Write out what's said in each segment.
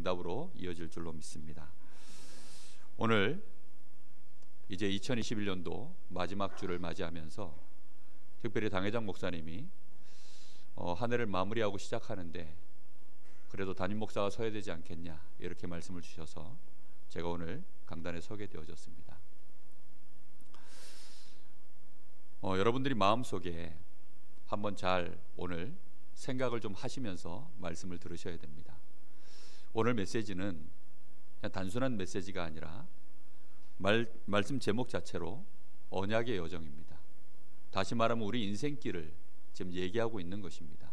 응답으로 이어질 줄로 믿습니다. 오늘 이제 2021년도 마지막 주를 맞이하면서 특별히 당회장 목사님이 한 해를 마무리하고 시작하는데 그래도 담임 목사가 서야 되지 않겠냐 이렇게 말씀을 주셔서 제가 오늘 강단에 서게 되어졌습니다. 여러분들이 마음속에 한번 잘 오늘 생각을 좀 하시면서 말씀을 들으셔야 됩니다. 오늘 메시지는 그냥 단순한 메시지가 아니라 말씀 제목 자체로 언약의 여정입니다. 다시 말하면 우리 인생길을 지금 얘기하고 있는 것입니다.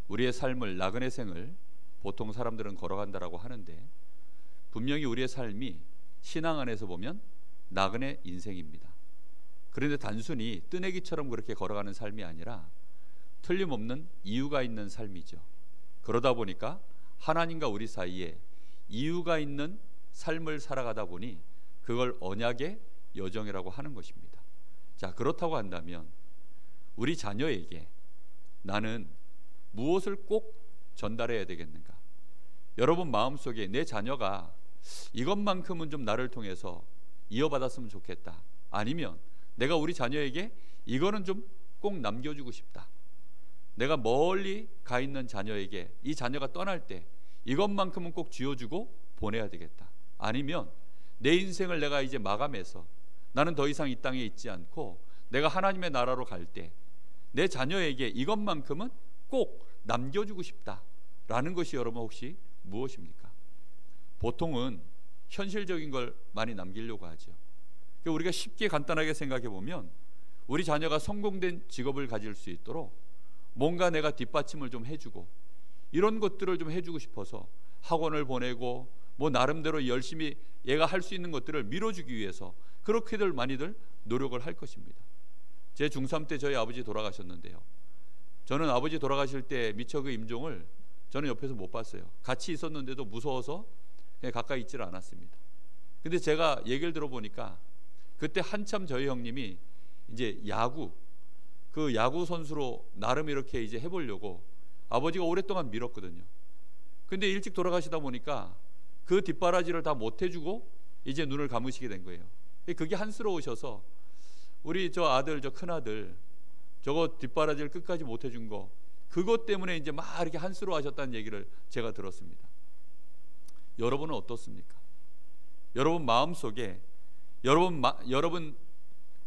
우리의 삶을, 나그네 생을 보통 사람들은 걸어간다라고 하는데 분명히 우리의 삶이 신앙 안에서 보면 나그네 인생입니다. 그런데 단순히 뜨내기처럼 그렇게 걸어가는 삶이 아니라 틀림없는 이유가 있는 삶이죠. 그러다 보니까 하나님과 우리 사이에 이유가 있는 삶을 살아가다 보니 그걸 언약의 여정이라고 하는 것입니다. 자, 그렇다고 한다면 우리 자녀에게 나는 무엇을 꼭 전달해야 되겠는가? 여러분 마음속에 내 자녀가 이것만큼은 좀 나를 통해서 이어받았으면 좋겠다, 아니면 내가 우리 자녀에게 이거는 좀 꼭 남겨주고 싶다, 내가 멀리 가 있는 자녀에게 이 자녀가 떠날 때 이것만큼은 꼭 쥐어주고 보내야 되겠다, 아니면 내 인생을 내가 이제 마감해서 나는 더 이상 이 땅에 있지 않고 내가 하나님의 나라로 갈 때 내 자녀에게 이것만큼은 꼭 남겨주고 싶다라는 것이 여러분 혹시 무엇입니까? 보통은 현실적인 걸 많이 남기려고 하죠. 우리가 쉽게 간단하게 생각해 보면 우리 자녀가 성공된 직업을 가질 수 있도록 뭔가 내가 뒷받침을 좀 해주고 이런 것들을 좀 해주고 싶어서 학원을 보내고 뭐 나름대로 열심히 얘가 할 수 있는 것들을 밀어주기 위해서 그렇게들 많이들 노력을 할 것입니다. 제 중3 때 저희 아버지 돌아가셨는데요, 저는 아버지 돌아가실 때 미처 그 임종을 저는 옆에서 못 봤어요. 같이 있었는데도 무서워서 그냥 가까이 있질 않았습니다. 근데 제가 얘기를 들어보니까 그때 한참 저희 형님이 이제 그 야구 선수로 나름 이렇게 이제 해보려고 아버지가 오랫동안 밀었거든요. 근데 일찍 돌아가시다 보니까 그 뒷바라지를 다 못 해주고 이제 눈을 감으시게 된 거예요. 그게 한스러우셔서 우리 저 아들, 저 큰아들 저거 뒷바라지를 끝까지 못 해준 거 그것 때문에 이제 막 이렇게 한스러워하셨다는 얘기를 제가 들었습니다. 여러분은 어떻습니까? 여러분 마음속에 여러분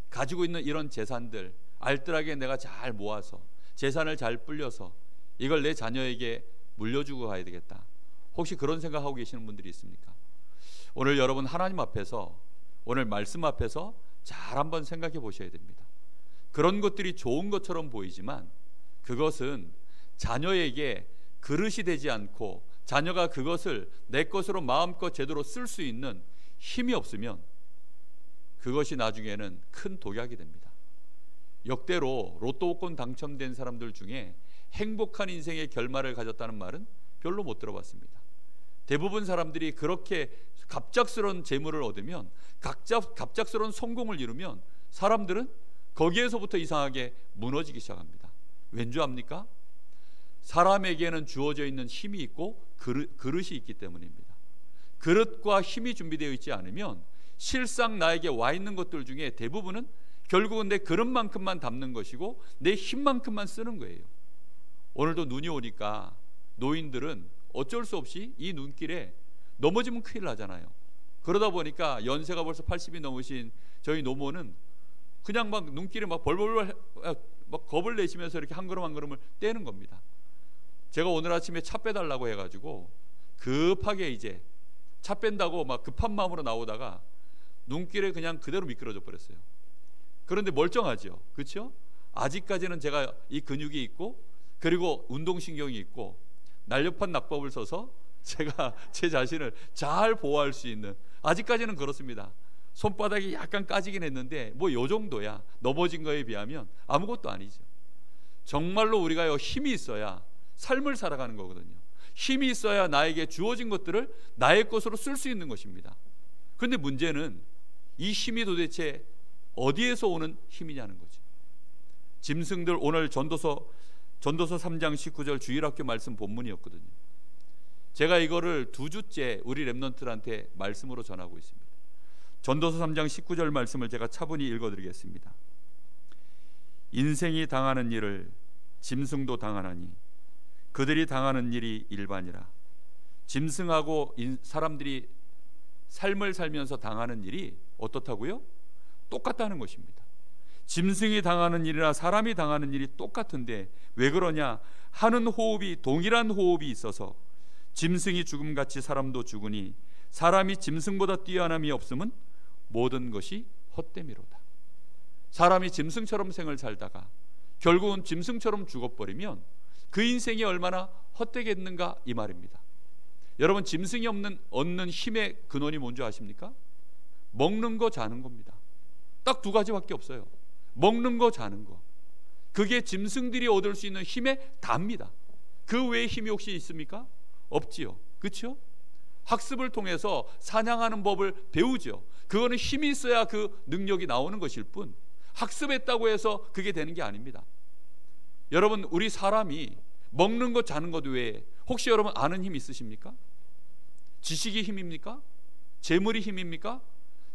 가지고 있는 이런 재산들 알뜰하게 내가 잘 모아서 재산을 잘 불려서 이걸 내 자녀에게 물려주고 가야 되겠다, 혹시 그런 생각하고 계시는 분들이 있습니까? 오늘 여러분 하나님 앞에서, 오늘 말씀 앞에서 잘 한번 생각해 보셔야 됩니다. 그런 것들이 좋은 것처럼 보이지만 그것은 자녀에게 그릇이 되지 않고 자녀가 그것을 내 것으로 마음껏 제대로 쓸 수 있는 힘이 없으면 그것이 나중에는 큰 독약이 됩니다. 역대로 로또권 당첨된 사람들 중에 행복한 인생의 결말을 가졌다는 말은 별로 못 들어봤습니다. 대부분 사람들이 그렇게 갑작스러운 재물을 얻으면, 갑작스러운 성공을 이루면 사람들은 거기에서부터 이상하게 무너지기 시작합니다. 왠지 압니까? 사람에게는 주어져 있는 힘이 있고 그릇이 있기 때문입니다. 그릇과 힘이 준비되어 있지 않으면 실상 나에게 와 있는 것들 중에 대부분은 결국은 내 그릇만큼만 담는 것이고 내 힘만큼만 쓰는 거예요. 오늘도 눈이 오니까 노인들은 어쩔 수 없이 이 눈길에 넘어지면 큰일 나잖아요. 그러다 보니까 연세가 벌써 80이 넘으신 저희 노모는 그냥 막 눈길에 막 벌벌 막 겁을 내시면서 이렇게 한 걸음 한 걸음을 떼는 겁니다. 제가 오늘 아침에 차 빼달라고 해가지고 급하게 이제 차 뺀다고 막 급한 마음으로 나오다가 눈길에 그냥 그대로 미끄러져 버렸어요. 그런데 멀쩡하죠, 그렇죠? 아직까지는 제가 이 근육이 있고 그리고 운동신경이 있고 날렵한 낙법을 써서 제가 제 자신을 잘 보호할 수 있는, 아직까지는 그렇습니다. 손바닥이 약간 까지긴 했는데 뭐 요 정도야. 넘어진 거에 비하면 아무것도 아니죠. 정말로 우리가 힘이 있어야 삶을 살아가는 거거든요. 힘이 있어야 나에게 주어진 것들을 나의 것으로 쓸 수 있는 것입니다. 그런데 문제는 이 힘이 도대체 어디에서 오는 힘이냐는 거죠. 짐승들, 오늘 전도서 3장 19절 주일학교 말씀 본문이었거든요. 제가 이거를 2주째 우리 렘넌트들한테 말씀으로 전하고 있습니다. 전도서 3장 19절 말씀을 제가 차분히 읽어드리겠습니다. 인생이 당하는 일을 짐승도 당하나니 그들이 당하는 일이 일반이라. 짐승하고 사람들이 삶을 살면서 당하는 일이 어떻다고요? 똑같다는 것입니다. 짐승이 당하는 일이나 사람이 당하는 일이 똑같은데 왜 그러냐? 하는 호흡이 동일한 호흡이 있어서 짐승이 죽음같이 사람도 죽으니 사람이 짐승보다 뛰어남이 없음은 모든 것이 헛됨이로다. 사람이 짐승처럼 생을 살다가 결국은 짐승처럼 죽어버리면 그 인생이 얼마나 헛되겠는가 이 말입니다. 여러분, 짐승이 얻는 힘의 근원이 뭔지 아십니까? 먹는 거 자는 겁니다. 딱 2가지밖에 없어요. 먹는 거 자는 거. 그게 짐승들이 얻을 수 있는 힘의 답니다. 그 외에 힘이 혹시 있습니까? 없지요. 그렇죠? 학습을 통해서 사냥하는 법을 배우죠. 그거는 힘이 있어야 그 능력이 나오는 것일 뿐 학습했다고 해서 그게 되는 게 아닙니다. 여러분, 우리 사람이 먹는 것 자는 것 외에 혹시 여러분 아는 힘 있으십니까? 지식이 힘입니까? 재물이 힘입니까?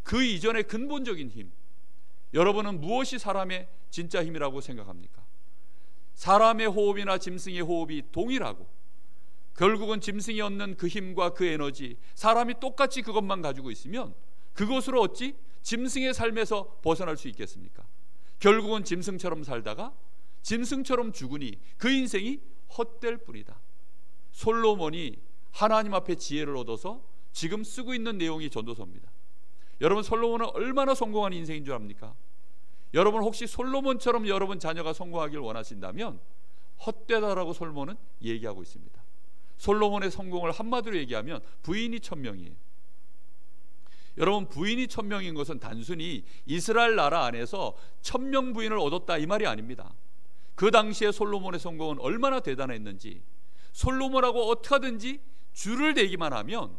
그 이전의 근본적인 힘, 여러분은 무엇이 사람의 진짜 힘이라고 생각합니까? 사람의 호흡이나 짐승의 호흡이 동일하고 결국은 짐승이 얻는 그 힘과 그 에너지, 사람이 똑같이 그것만 가지고 있으면 그것으로 어찌 짐승의 삶에서 벗어날 수 있겠습니까? 결국은 짐승처럼 살다가 짐승처럼 죽으니 그 인생이 헛될 뿐이다. 솔로몬이 하나님 앞에 지혜를 얻어서 지금 쓰고 있는 내용이 전도서입니다. 여러분, 솔로몬은 얼마나 성공한 인생인 줄 압니까? 여러분, 혹시 솔로몬처럼 여러분 자녀가 성공하길 원하신다면 헛되다라고 솔로몬은 얘기하고 있습니다. 솔로몬의 성공을 한마디로 얘기하면 부인이 1000명이에요. 여러분, 부인이 1000명인 것은 단순히 이스라엘 나라 안에서 1000명 부인을 얻었다 이 말이 아닙니다. 그 당시에 솔로몬의 성공은 얼마나 대단했는지, 솔로몬하고 어떻게 하든지 줄을 대기만 하면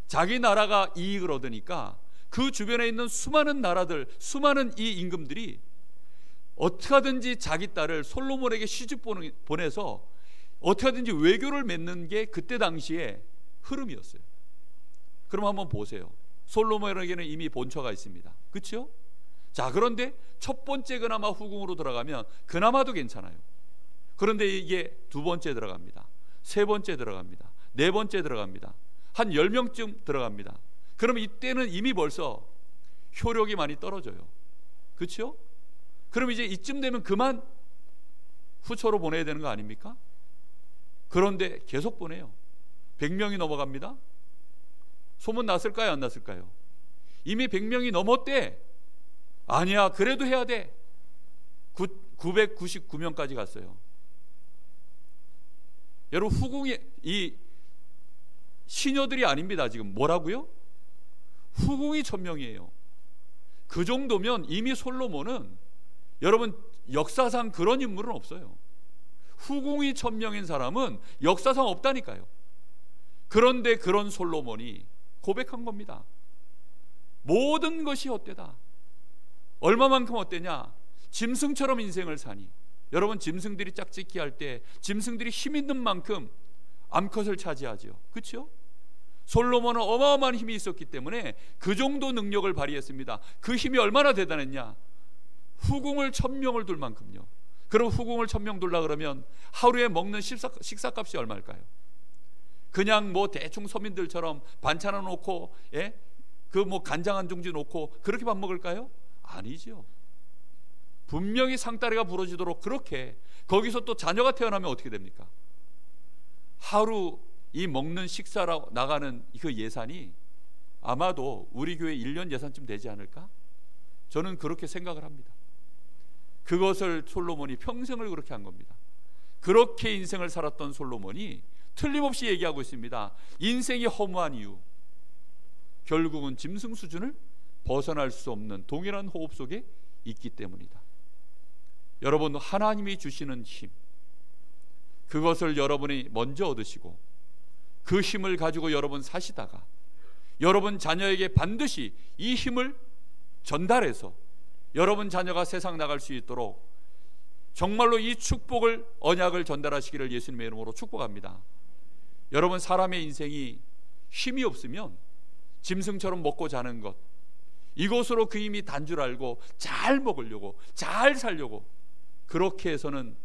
자기 나라가 이익을 얻으니까 그 주변에 있는 수많은 나라들, 수많은 이 임금들이 어떻게 하든지 자기 딸을 솔로몬에게 시집 보내서 어떻게 하든지 외교를 맺는 게 그때 당시에 흐름이었어요. 그럼 한번 보세요. 솔로몬에게는 이미 본처가 있습니다. 그렇죠? 자, 그런데 첫 번째 그나마 후궁으로 들어가면 그나마도 괜찮아요. 그런데 이게 2번째 들어갑니다. 3번째 들어갑니다. 4번째 들어갑니다. 한 10명쯤 들어갑니다. 그러면 이때는 이미 벌써 효력이 많이 떨어져요. 그렇죠? 그럼 이제 이쯤 되면 그만 후처로 보내야 되는 거 아닙니까? 그런데 계속 보내요. 100명이 넘어갑니다. 소문 났을까요? 안 났을까요? 이미 100명이 넘었대. 아니야, 그래도 해야 돼. 999명까지 갔어요. 여러분, 후궁이 이 시녀들이 아닙니다. 지금 뭐라고요? 후궁이 1000명이에요. 그 정도면 이미 솔로몬은, 여러분, 역사상 그런 인물은 없어요. 후궁이 1000명인 사람은 역사상 없다니까요. 그런데 그런 솔로몬이 고백한 겁니다. 모든 것이 헛되다. 얼마만큼 헛되냐? 짐승처럼 인생을 사니. 여러분, 짐승들이 짝짓기 할 때 짐승들이 힘 있는 만큼 암컷을 차지하죠. 그렇죠? 솔로몬은 어마어마한 힘이 있었기 때문에 그 정도 능력을 발휘했습니다. 그 힘이 얼마나 대단했냐? 후궁을 1000명을 둘 만큼요. 그럼 후궁을 1000명 둘라 그러면 하루에 먹는 식사값이 얼마일까요? 그냥 뭐 대충 서민들처럼 반찬 하나 놓고, 예? 그 뭐 간장 한 종지 놓고 그렇게 밥 먹을까요? 아니죠. 분명히 상다리가 부러지도록 그렇게, 거기서 또 자녀가 태어나면 어떻게 됩니까? 하루 이 먹는 식사로 나가는 그 예산이 아마도 우리 교회 1년 예산쯤 되지 않을까? 저는 그렇게 생각을 합니다. 그것을 솔로몬이 평생을 그렇게 한 겁니다. 그렇게 인생을 살았던 솔로몬이 틀림없이 얘기하고 있습니다. 인생이 허무한 이유, 결국은 짐승 수준을 벗어날 수 없는 동일한 호흡 속에 있기 때문이다. 여러분, 하나님이 주시는 힘, 그것을 여러분이 먼저 얻으시고 그 힘을 가지고 여러분 사시다가 여러분 자녀에게 반드시 이 힘을 전달해서 여러분 자녀가 세상 나갈 수 있도록 정말로 이 축복을, 언약을 전달하시기를 예수님의 이름으로 축복합니다. 여러분, 사람의 인생이 힘이 없으면 짐승처럼 먹고 자는 것, 이것으로 그 힘이 단 줄 알고 잘 먹으려고, 잘 살려고 그렇게 해서는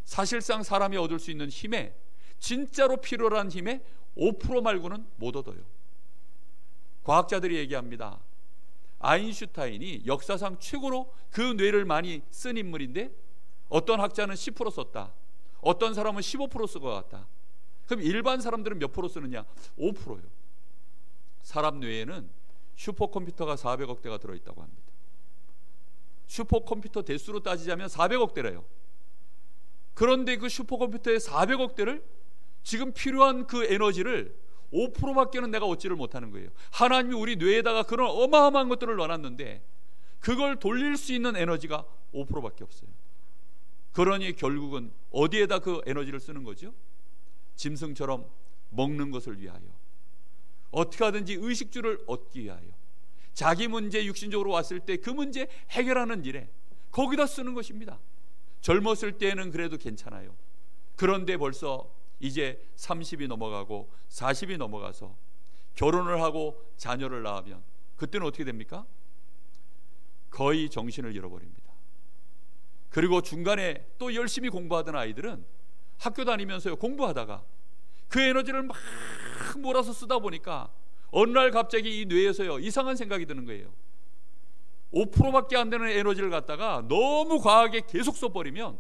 사실상 사람이 얻을 수 있는 힘에, 진짜로 필요한 힘의 5% 말고는 못 얻어요. 과학자들이 얘기합니다. 아인슈타인이 역사상 최고로 그 뇌를 많이 쓴 인물인데, 어떤 학자는 10% 썼다, 어떤 사람은 15% 쓴 것 같다. 그럼 일반 사람들은 몇 프로 쓰느냐? 5%요. 사람 뇌에는 슈퍼컴퓨터가 400억 대가 들어있다고 합니다. 슈퍼컴퓨터 대수로 따지자면 400억 대래요. 그런데 그 슈퍼컴퓨터의 400억 대를 지금 필요한 그 에너지를 5%밖에는 내가 얻지를 못하는 거예요. 하나님이 우리 뇌에다가 그런 어마어마한 것들을 넣어놨는데 그걸 돌릴 수 있는 에너지가 5%밖에 없어요. 그러니 결국은 어디에다 그 에너지를 쓰는 거죠? 짐승처럼 먹는 것을 위하여, 어떻게 하든지 의식주를 얻기 위하여, 자기 문제 육신적으로 왔을 때 그 문제 해결하는 일에 거기다 쓰는 것입니다. 젊었을 때는 그래도 괜찮아요. 그런데 벌써 이제 30이 넘어가고 40이 넘어가서 결혼을 하고 자녀를 낳으면 그때는 어떻게 됩니까? 거의 정신을 잃어버립니다. 그리고 중간에 또 열심히 공부하던 아이들은 학교 다니면서요, 공부하다가 그 에너지를 막 몰아서 쓰다 보니까 어느 날 갑자기 이 뇌에서요 이상한 생각이 드는 거예요. 5%밖에 안 되는 에너지를 갖다가 너무 과하게 계속 써버리면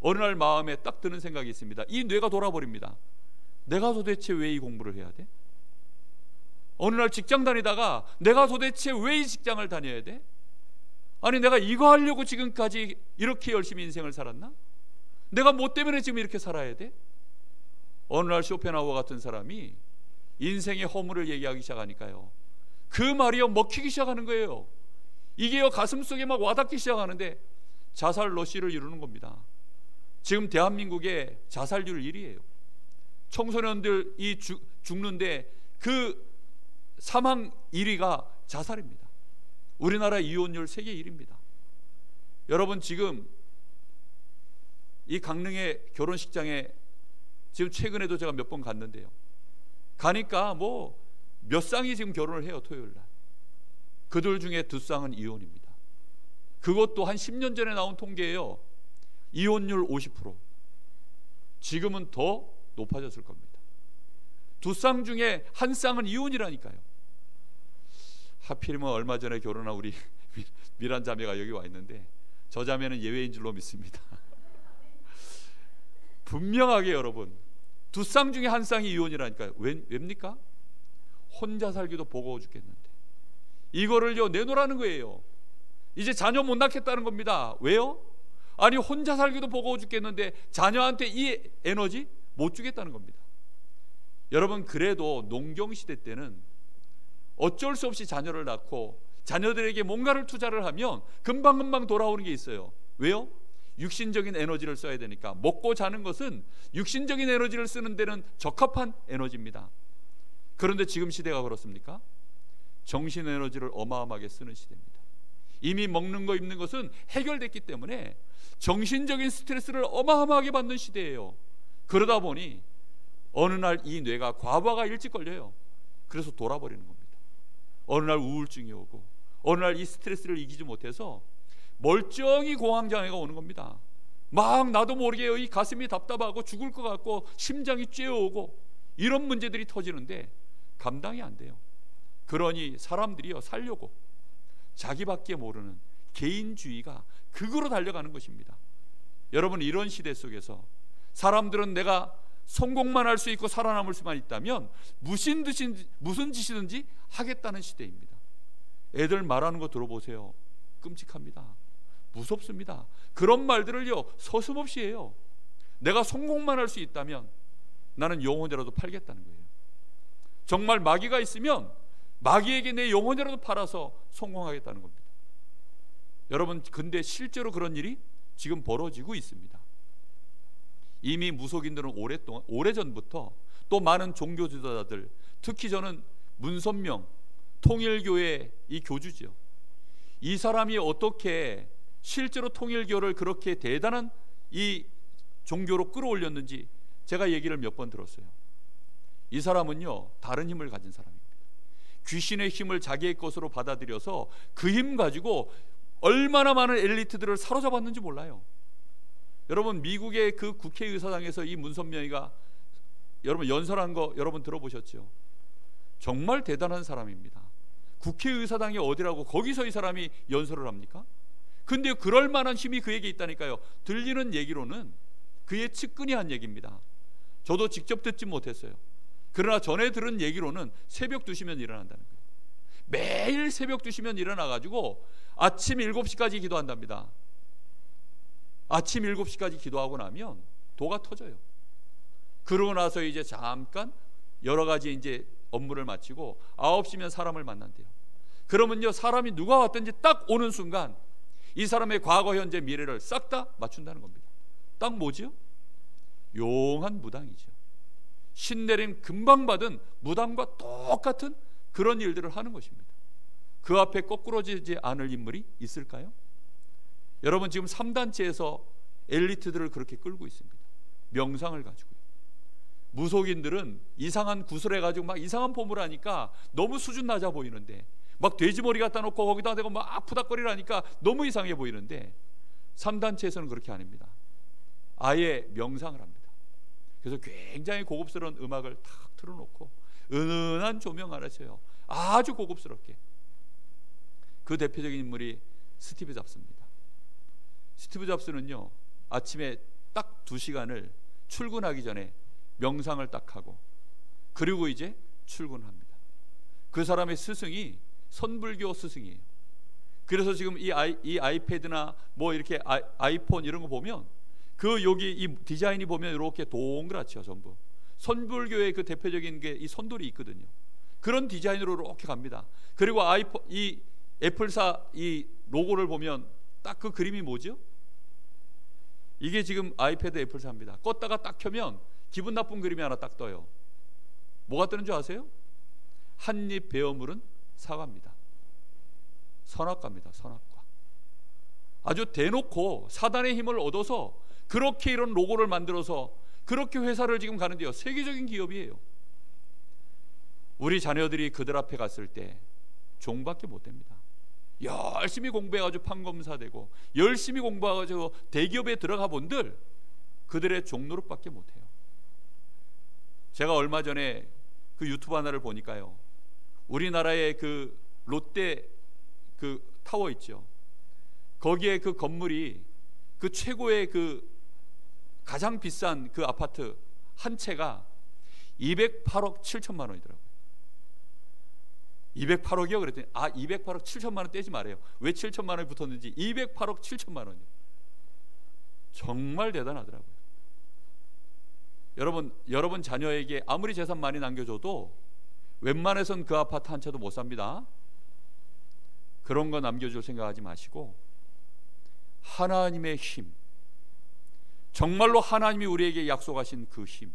어느 날 마음에 딱 드는 생각이 있습니다. 이 뇌가 돌아버립니다. 내가 도대체 왜 이 공부를 해야 돼? 어느 날 직장 다니다가 내가 도대체 왜 이 직장을 다녀야 돼? 아니, 내가 이거 하려고 지금까지 이렇게 열심히 인생을 살았나? 내가 뭐 때문에 지금 이렇게 살아야 돼? 어느 날 쇼펜하우어 같은 사람이 인생의 허물을 얘기하기 시작하니까요, 그 말이요 먹히기 시작하는 거예요. 이게요 가슴속에 막 와닿기 시작하는데 자살 러시를 이루는 겁니다. 지금 대한민국의 자살률 1위예요. 청소년들이 죽는데 그 사망 1위가 자살입니다. 우리나라 이혼율 세계 1위입니다. 여러분, 지금 이 강릉의 결혼식장에 지금 최근에도 제가 몇 번 갔는데요, 가니까 뭐 몇 쌍이 지금 결혼을 해요. 토요일날. 그들 중에 2쌍은 이혼입니다. 그것도 한 10년 전에 나온 통계예요. 이혼율 50%. 지금은 더 높아졌을 겁니다. 2쌍 중에 1쌍은 이혼이라니까요. 하필이면 얼마 전에 결혼한 우리 미란 자매가 여기 와 있는데 저 자매는 예외인 줄로 믿습니다. 분명하게 여러분, 2쌍 중에 1쌍이 이혼이라니까요. 왜입니까? 혼자 살기도 버거워 죽겠는데 이거를요 내놓으라는 거예요. 이제 자녀 못 낳겠다는 겁니다. 왜요? 아니, 혼자 살기도 버거워 죽겠는데 자녀한테 이 에너지 못 주겠다는 겁니다. 여러분, 그래도 농경시대 때는 어쩔 수 없이 자녀를 낳고 자녀들에게 뭔가를 투자를 하면 금방금방 돌아오는 게 있어요. 왜요? 육신적인 에너지를 써야 되니까. 먹고 자는 것은 육신적인 에너지를 쓰는 데는 적합한 에너지입니다. 그런데 지금 시대가 그렇습니까? 정신 에너지를 어마어마하게 쓰는 시대입니다. 이미 먹는 거 입는 것은 해결됐기 때문에 정신적인 스트레스를 어마어마하게 받는 시대예요. 그러다 보니 어느 날 이 뇌가 과부하가 일찍 걸려요. 그래서 돌아버리는 겁니다. 어느 날 우울증이 오고 어느 날 이 스트레스를 이기지 못해서 멀쩡히 공황장애가 오는 겁니다. 막 나도 모르게 이 가슴이 답답하고 죽을 것 같고 심장이 쬐어오고 이런 문제들이 터지는데 감당이 안 돼요. 그러니 사람들이요 살려고 자기밖에 모르는 개인주의가 극으로 달려가는 것입니다. 여러분, 이런 시대 속에서 사람들은 내가 성공만 할 수 있고 살아남을 수만 있다면 무슨 짓이든지 하겠다는 시대입니다. 애들 말하는 거 들어보세요. 끔찍합니다. 무섭습니다. 그런 말들을요 서슴없이 해요. 내가 성공만 할 수 있다면 나는 영혼이라도 팔겠다는 거예요. 정말 마귀가 있으면 마귀에게 내 영혼이라도 팔아서 성공하겠다는 겁니다. 여러분, 근데 실제로 그런 일이 지금 벌어지고 있습니다. 이미 무속인들은 오래전부터 또 많은 종교 지도자들, 특히 저는 문선명 통일교회 이 교주죠. 이 사람이 어떻게 실제로 통일교를 그렇게 대단한 이 종교로 끌어올렸는지 제가 얘기를 몇 번 들었어요. 이 사람은요, 다른 힘을 가진 사람입니다. 귀신의 힘을 자기의 것으로 받아들여서 그 힘 가지고 얼마나 많은 엘리트들을 사로잡았는지 몰라요. 여러분, 미국의 그 국회의사당에서 이 문선명이가 여러분 연설한 거 여러분 들어보셨죠? 정말 대단한 사람입니다. 국회의사당이 어디라고 거기서 이 사람이 연설을 합니까? 근데 그럴 만한 힘이 그에게 있다니까요. 들리는 얘기로는 그의 측근이 한 얘기입니다. 저도 직접 듣지 못했어요. 그러나 전에 들은 얘기로는 새벽 2시면 일어난다는 거예요. 매일 새벽 2시면 일어나가지고 아침 7시까지 기도한답니다. 아침 7시까지 기도하고 나면 도가 터져요. 그러고 나서 이제 잠깐 여러 가지 이제 업무를 마치고 9시면 사람을 만난대요. 그러면요, 사람이 누가 왔든지 딱 오는 순간 이 사람의 과거, 현재, 미래를 싹 다 맞춘다는 겁니다. 딱 뭐지요? 용한 무당이죠. 신내림 금방 받은 무당과 똑같은 그런 일들을 하는 것입니다. 그 앞에 거꾸러지지 않을 인물이 있을까요? 여러분, 지금 3단체에서 엘리트들을 그렇게 끌고 있습니다. 명상을 가지고요. 무속인들은 이상한 구슬해 가지고 막 이상한 폼을 하니까 너무 수준 낮아 보이는데, 막 돼지머리 갖다 놓고 거기다 대고 막 푸닥거리라니까 너무 이상해 보이는데, 3단체에서는 그렇게 아닙니다. 아예 명상을 합니다. 그래서 굉장히 고급스러운 음악을 탁 틀어놓고 은은한 조명 아래서요, 아주 고급스럽게. 그 대표적인 인물이 스티브 잡스입니다. 스티브 잡스는요, 아침에 딱 2시간을 출근하기 전에 명상을 딱 하고, 그리고 이제 출근합니다. 그 사람의 스승이 선불교 스승이에요. 그래서 지금 이 아이패드나 뭐 이렇게 아이폰 이런 거 보면 그 여기 이 디자인이 보면 이렇게 동그랗죠. 전부 선불교의 그 대표적인 게 이 선돌이 있거든요. 그런 디자인으로 이렇게 갑니다. 그리고 이 애플사 이 로고를 보면 딱 그 그림이 뭐죠? 이게 지금 아이패드 애플사입니다. 껐다가 딱 켜면 기분 나쁜 그림이 하나 딱 떠요. 뭐가 뜨는 줄 아세요? 한입 베어 물은 사과입니다. 선악과입니다. 선악과. 아주 대놓고 사단의 힘을 얻어서 그렇게 이런 로고를 만들어서 그렇게 회사를 지금 가는데요, 세계적인 기업이에요. 우리 자녀들이 그들 앞에 갔을 때 종밖에 못 됩니다. 열심히 공부해가지고 판검사되고 열심히 공부해가지고 대기업에 들어가 본들 그들의 종노릇밖에 못해요. 제가 얼마 전에 그 유튜브 하나를 보니까요, 우리나라의 그 롯데 그 타워 있죠. 거기에 그 건물이 그 최고의 그 가장 비싼 그 아파트 한 채가 208억 7천만 원이더라고요. 208억이요? 그랬더니 208억 7천만 원 떼지 말아요. 왜 7천만 원이 붙었는지. 208억 7천만 원이요. 정말 대단하더라고요. 여러분 자녀에게 아무리 재산 많이 남겨줘도 웬만해선 그 아파트 한 채도 못 삽니다. 그런 거 남겨줄 생각하지 마시고 하나님의 힘, 정말로 하나님이 우리에게 약속하신 그 힘,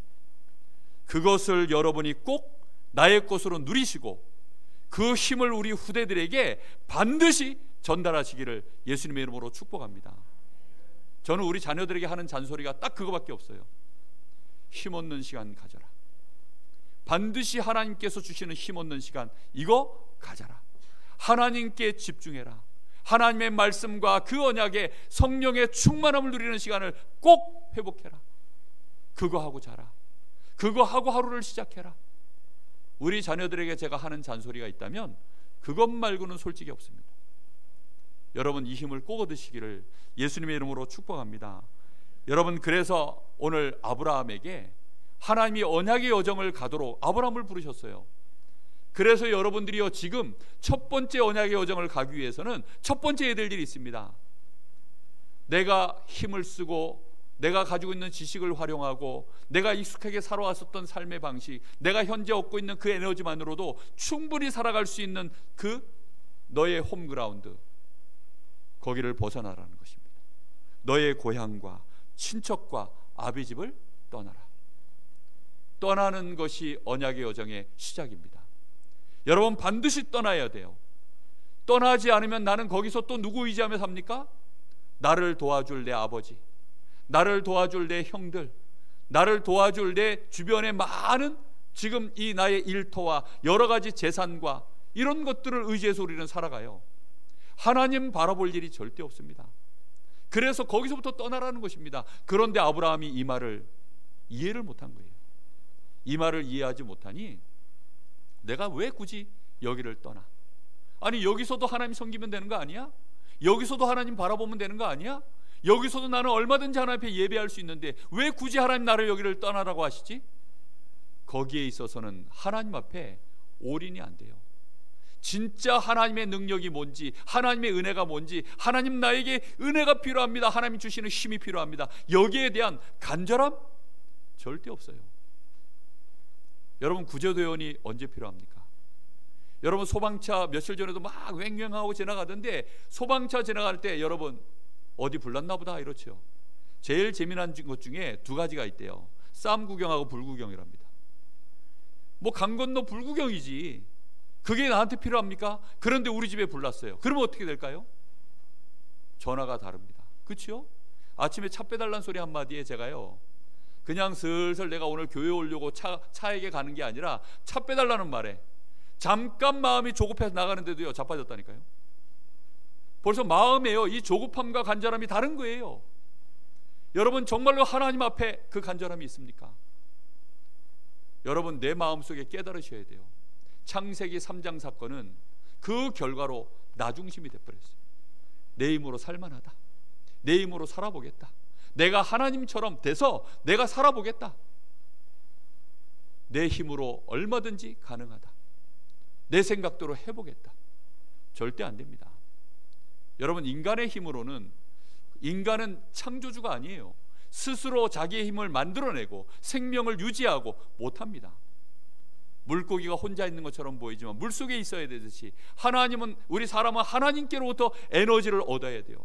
그것을 여러분이 꼭 나의 것으로 누리시고 그 힘을 우리 후대들에게 반드시 전달하시기를 예수님의 이름으로 축복합니다. 저는 우리 자녀들에게 하는 잔소리가 딱 그거밖에 없어요. 힘 얻는 시간 가져라. 반드시 하나님께서 주시는 힘 얻는 시간 이거 가져라. 하나님께 집중해라. 하나님의 말씀과 그 언약의 성령의 충만함을 누리는 시간을 꼭 회복해라. 그거 하고 자라. 그거 하고 하루를 시작해라. 우리 자녀들에게 제가 하는 잔소리가 있다면 그것 말고는 솔직히 없습니다. 여러분, 이 힘을 꼭 얻으시기를 예수님의 이름으로 축복합니다. 여러분, 그래서 오늘 아브라함에게 하나님이 언약의 여정을 가도록 아브라함을 부르셨어요. 그래서 여러분들이요, 지금 첫 번째 언약의 여정을 가기 위해서는 첫 번째 해야 될 일이 있습니다. 내가 힘을 쓰고 내가 가지고 있는 지식을 활용하고 내가 익숙하게 살아왔었던 삶의 방식, 내가 현재 얻고 있는 그 에너지만으로도 충분히 살아갈 수 있는 그 너의 홈그라운드, 거기를 벗어나라는 것입니다. 너의 고향과 친척과 아비집을 떠나라. 떠나는 것이 언약의 여정의 시작입니다. 여러분, 반드시 떠나야 돼요. 떠나지 않으면 나는 거기서 또 누구 의지하며 삽니까? 나를 도와줄 내 아버지, 나를 도와줄 내 형들, 나를 도와줄 내 주변의 많은 지금 이 나의 일터와 여러 가지 재산과 이런 것들을 의지해서 우리는 살아가요. 하나님 바라볼 일이 절대 없습니다. 그래서 거기서부터 떠나라는 것입니다. 그런데 아브라함이 이 말을 이해를 못한 거예요. 이 말을 이해하지 못하니 내가 왜 굳이 여기를 떠나? 아니, 여기서도 하나님 섬기면 되는 거 아니야? 여기서도 하나님 바라보면 되는 거 아니야? 여기서도 나는 얼마든지 하나님 앞에 예배할 수 있는데 왜 굳이 하나님 나를 여기를 떠나라고 하시지? 거기에 있어서는 하나님 앞에 올인이 안 돼요. 진짜 하나님의 능력이 뭔지, 하나님의 은혜가 뭔지, 하나님 나에게 은혜가 필요합니다, 하나님 주시는 힘이 필요합니다, 여기에 대한 간절함 절대 없어요. 여러분, 구조대원이 언제 필요합니까? 여러분, 소방차 며칠 전에도 막 왱왱하고 지나가던데, 소방차 지나갈 때 여러분 어디 불났나 보다 이렇죠. 제일 재미난 것 중에 두 가지가 있대요. 쌈 구경하고 불 구경이랍니다. 뭐 강 건너 불 구경이지, 그게 나한테 필요합니까? 그런데 우리 집에 불났어요. 그러면 어떻게 될까요? 전화가 다릅니다. 그렇죠? 아침에 차 빼달라는 소리 한마디에 제가요, 그냥 슬슬 내가 오늘 교회 오려고 차에게 가는 게 아니라 차 빼달라는 말에 잠깐 마음이 조급해서 나가는데도요 자빠졌다니까요. 벌써 마음에요, 이 조급함과 간절함이 다른 거예요. 여러분, 정말로 하나님 앞에 그 간절함이 있습니까? 여러분, 내 마음속에 깨달으셔야 돼요. 창세기 3장 사건은 그 결과로 나 중심이 돼버렸어요. 내 힘으로 살만하다, 내 힘으로 살아보겠다, 내가 하나님처럼 돼서 내가 살아보겠다, 내 힘으로 얼마든지 가능하다, 내 생각대로 해보겠다. 절대 안 됩니다. 여러분, 인간의 힘으로는, 인간은 창조주가 아니에요. 스스로 자기의 힘을 만들어내고 생명을 유지하고 못합니다. 물고기가 혼자 있는 것처럼 보이지만 물속에 있어야 되듯이 하나님은, 우리 사람은 하나님께로부터 에너지를 얻어야 돼요.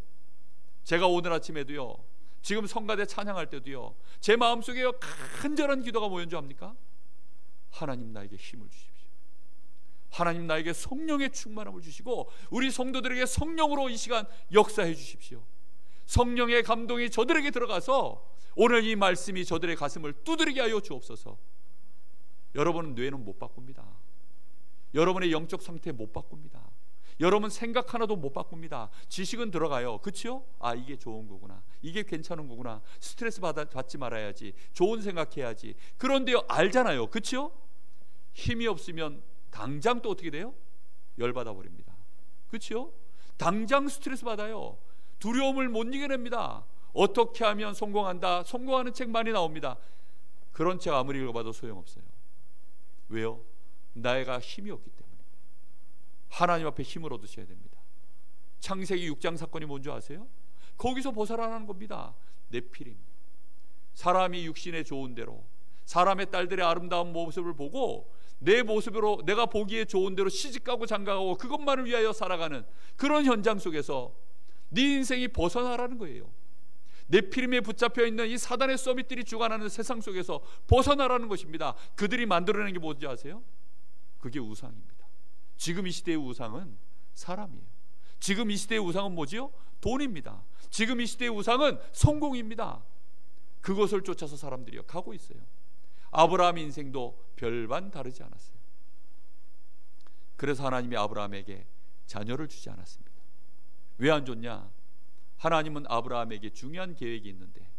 제가 오늘 아침에도요, 지금 성가대 찬양할 때도요, 제 마음속에 간절한 기도가 뭐였는 줄 압니까? 하나님 나에게 힘을 주십시오. 하나님 나에게 성령의 충만함을 주시고 우리 성도들에게 성령으로 이 시간 역사해 주십시오. 성령의 감동이 저들에게 들어가서 오늘 이 말씀이 저들의 가슴을 두드리게 하여 주옵소서. 여러분 뇌는 못 바꿉니다. 여러분의 영적 상태 못 바꿉니다. 여러분 생각 하나도 못 바꿉니다. 지식은 들어가요. 그렇죠? 아, 이게 좋은 거구나, 이게 괜찮은 거구나, 스트레스 받지 말아야지, 좋은 생각해야지. 그런데요, 알잖아요. 그렇죠? 힘이 없으면 당장 또 어떻게 돼요? 열받아 버립니다. 그렇죠? 당장 스트레스 받아요. 두려움을 못 이겨냅니다. 어떻게 하면 성공한다, 성공하는 책 많이 나옵니다. 그런 책 아무리 읽어봐도 소용없어요. 왜요? 나에가 힘이 없기 때문에. 하나님 앞에 힘을 얻으셔야 됩니다. 창세기 6장 사건이 뭔지 아세요? 거기서 벗어나는 겁니다. 네피림. 사람이 육신에 좋은 대로, 사람의 딸들의 아름다운 모습을 보고 내 모습으로 내가 보기에 좋은 대로 시집가고 장가가고 그것만을 위하여 살아가는 그런 현장 속에서 네 인생이 벗어나라는 거예요. 네피림에 붙잡혀 있는 이 사단의 서밋들이 주관하는 세상 속에서 벗어나라는 것입니다. 그들이 만들어낸 게 뭔지 아세요? 그게 우상입니다. 지금 이 시대의 우상은 사람이에요. 지금 이 시대의 우상은 뭐지요? 돈입니다. 지금 이 시대의 우상은 성공입니다. 그것을 쫓아서 사람들이 가고 있어요. 아브라함 인생도 별반 다르지 않았어요. 그래서 하나님이 아브라함에게 자녀를 주지 않았습니다. 왜 안 줬냐? 하나님은 아브라함에게 중요한 계획이 있는데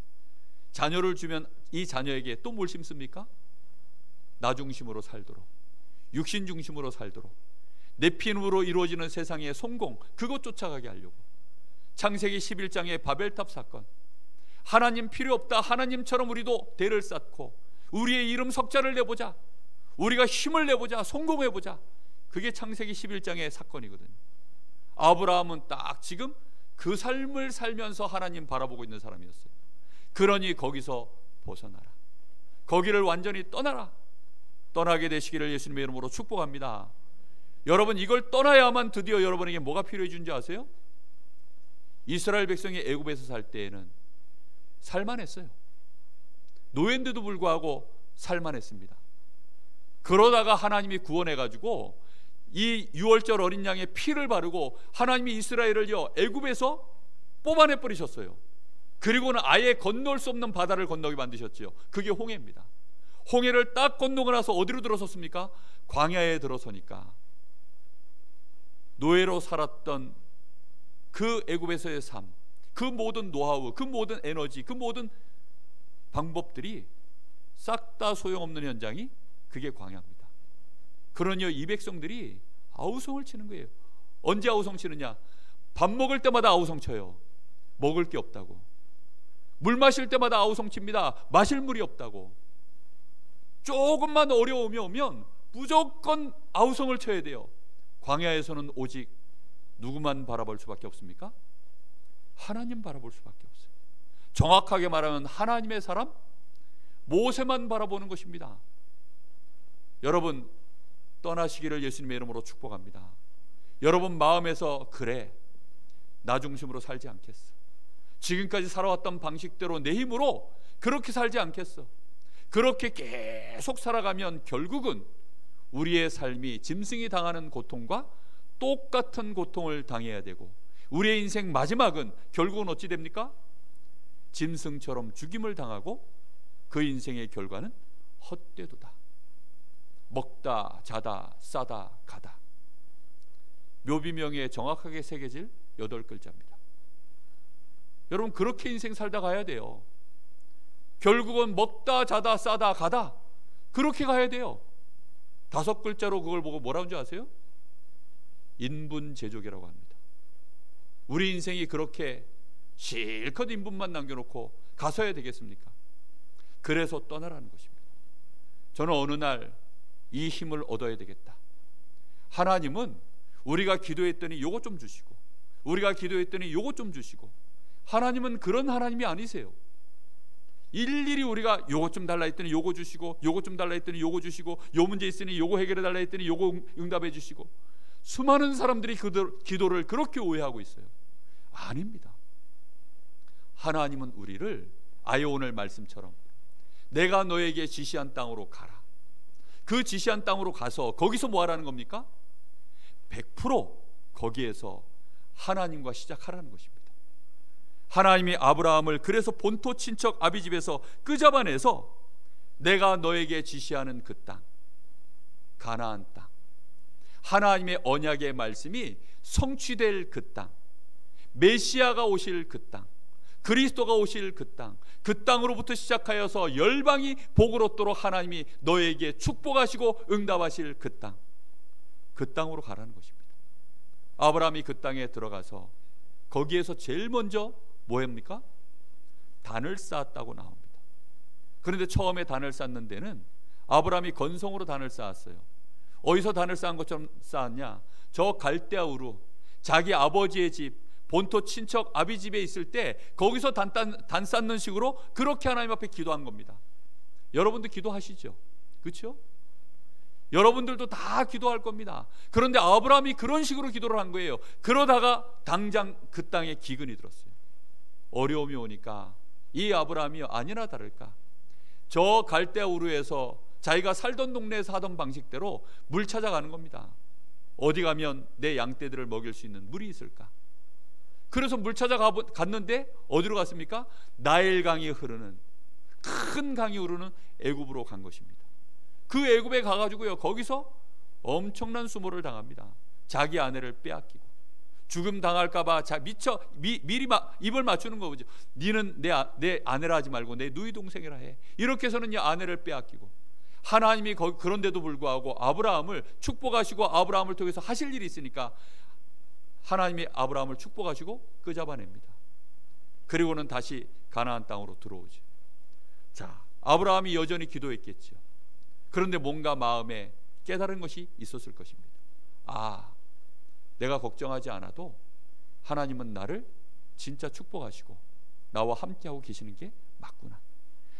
자녀를 주면 이 자녀에게 또 뭘 심습니까? 나 중심으로 살도록, 육신 중심으로 살도록, 내 피임으로 이루어지는 세상의 성공, 그것 쫓아가게 하려고. 창세기 11장의 바벨탑 사건, 하나님 필요 없다, 하나님처럼 우리도 대를 쌓고 우리의 이름 석자를 내보자, 우리가 힘을 내보자, 성공해보자, 그게 창세기 11장의 사건이거든요. 아브라함은 딱 지금 그 삶을 살면서 하나님 바라보고 있는 사람이었어요. 그러니 거기서 벗어나라, 거기를 완전히 떠나라. 떠나게 되시기를 예수님의 이름으로 축복합니다. 여러분, 이걸 떠나야만 드디어 여러분에게 뭐가 필요해진지 아세요? 이스라엘 백성이 애굽에서 살 때에는 살만했어요. 노예인데도 불구하고 살만했습니다. 그러다가 하나님이 구원해가지고 이 유월절 어린 양의 피를 바르고 하나님이 이스라엘을요 애굽에서 뽑아내 버리셨어요. 그리고는 아예 건널 수 없는 바다를 건너게 만드셨죠. 그게 홍해입니다. 홍해를 딱 건너고 나서 어디로 들어섰습니까? 광야에 들어서니까 노예로 살았던 그 애굽에서의 삶, 그 모든 노하우, 그 모든 에너지, 그 모든 방법들이 싹 다 소용없는 현장이 그게 광야입니다. 그러니 이 백성들이 아우성을 치는 거예요. 언제 아우성 치느냐? 밥 먹을 때마다 아우성 쳐요. 먹을 게 없다고. 물 마실 때마다 아우성 칩니다. 마실 물이 없다고. 조금만 어려움이 오면 무조건 아우성을 쳐야 돼요. 광야에서는 오직 누구만 바라볼 수밖에 없습니까? 하나님 바라볼 수밖에 없어요. 정확하게 말하면 하나님의 사람 모세만 바라보는 것입니다. 여러분 떠나시기를 예수님의 이름으로 축복합니다. 여러분 마음에서 그래 나 중심으로 살지 않겠어. 지금까지 살아왔던 방식대로 내 힘으로 그렇게 살지 않겠어. 그렇게 계속 살아가면 결국은 우리의 삶이 짐승이 당하는 고통과 똑같은 고통을 당해야 되고 우리의 인생 마지막은 결국은 어찌 됩니까? 짐승처럼 죽임을 당하고 그 인생의 결과는 헛되도다. 먹다 자다 싸다 가다. 묘비명에 정확하게 새겨질 8글자입니다. 여러분 그렇게 인생 살다 가야 돼요. 결국은 먹다 자다 싸다 가다 그렇게 가야 돼요. 5글자로 그걸 보고 뭐라는 줄 아세요? 인분제족이라고 합니다. 우리 인생이 그렇게 실컷 인분만 남겨놓고 가서야 되겠습니까? 그래서 떠나라는 것입니다. 저는 어느 날 이 힘을 얻어야 되겠다. 하나님은 우리가 기도했더니 요거 좀 주시고 우리가 기도했더니 요거 좀 주시고 하나님은 그런 하나님이 아니세요. 일일이 우리가 요거 좀 달라 했더니 요거 주시고 요거 좀 달라 했더니 요거 주시고 요 문제 있으니 요거 해결해 달라 했더니 요거 응답해 주시고 수많은 사람들이 그 기도를 그렇게 오해하고 있어요. 아닙니다. 하나님은 우리를 아예 오늘 말씀처럼 내가 너에게 지시한 땅으로 가라. 그 지시한 땅으로 가서 거기서 뭐 하라는 겁니까? 100% 거기에서 하나님과 시작하라는 것입니다. 하나님이 아브라함을 그래서 본토 친척 아비집에서 끄잡아내서 내가 너에게 지시하는 그 땅, 가나안 땅, 하나님의 언약의 말씀이 성취될 그 땅, 메시아가 오실 그 땅, 그리스도가 오실 그 땅, 그 땅으로부터 시작하여서 열방이 복을 얻도록 하나님이 너에게 축복하시고 응답하실 그 땅, 그 땅으로 가라는 것입니다. 아브라함이 그 땅에 들어가서 거기에서 제일 먼저 뭐 합니까? 단을 쌓았다고 나옵니다. 그런데 처음에 단을 쌓는 데는 아브라함이 건성으로 단을 쌓았어요. 어디서 단을 쌓은 것처럼 쌓았냐? 저 갈대아 우르, 자기 아버지의 집 본토 친척 아비 집에 있을 때 거기서 단 쌓는 식으로 그렇게 하나님 앞에 기도한 겁니다. 여러분도 기도하시죠? 그렇죠? 여러분들도 다 기도할 겁니다. 그런데 아브라함이 그런 식으로 기도를 한 거예요. 그러다가 당장 그 땅에 기근이 들었어요. 어려움이 오니까 이 아브라함이 아니나 다를까 저 갈대아 우르에서 자기가 살던 동네에서 하던 방식대로 물 찾아가는 겁니다. 어디 가면 내 양떼들을 먹일 수 있는 물이 있을까? 그래서 물 찾아 갔는데 어디로 갔습니까? 나일강이 흐르는 큰 강이 흐르는 애굽으로 간 것입니다. 그 애굽에 가가지고요 거기서 엄청난 수모를 당합니다. 자기 아내를 빼앗기고 죽음 당할까봐 미리 입을 맞추는 거죠. 니는 내 아내라 하지 말고 내 누이 동생이라 해. 이렇게 해서는 이 아내를 빼앗기고 하나님이 그런데도 불구하고 아브라함을 축복하시고 아브라함을 통해서 하실 일이 있으니까 하나님이 아브라함을 축복하시고 끄잡아냅니다. 그리고는 다시 가나안 땅으로 들어오죠. 자, 아브라함이 여전히 기도했겠죠. 그런데 뭔가 마음에 깨달은 것이 있었을 것입니다. 아, 내가 걱정하지 않아도 하나님은 나를 진짜 축복하시고 나와 함께하고 계시는 게 맞구나.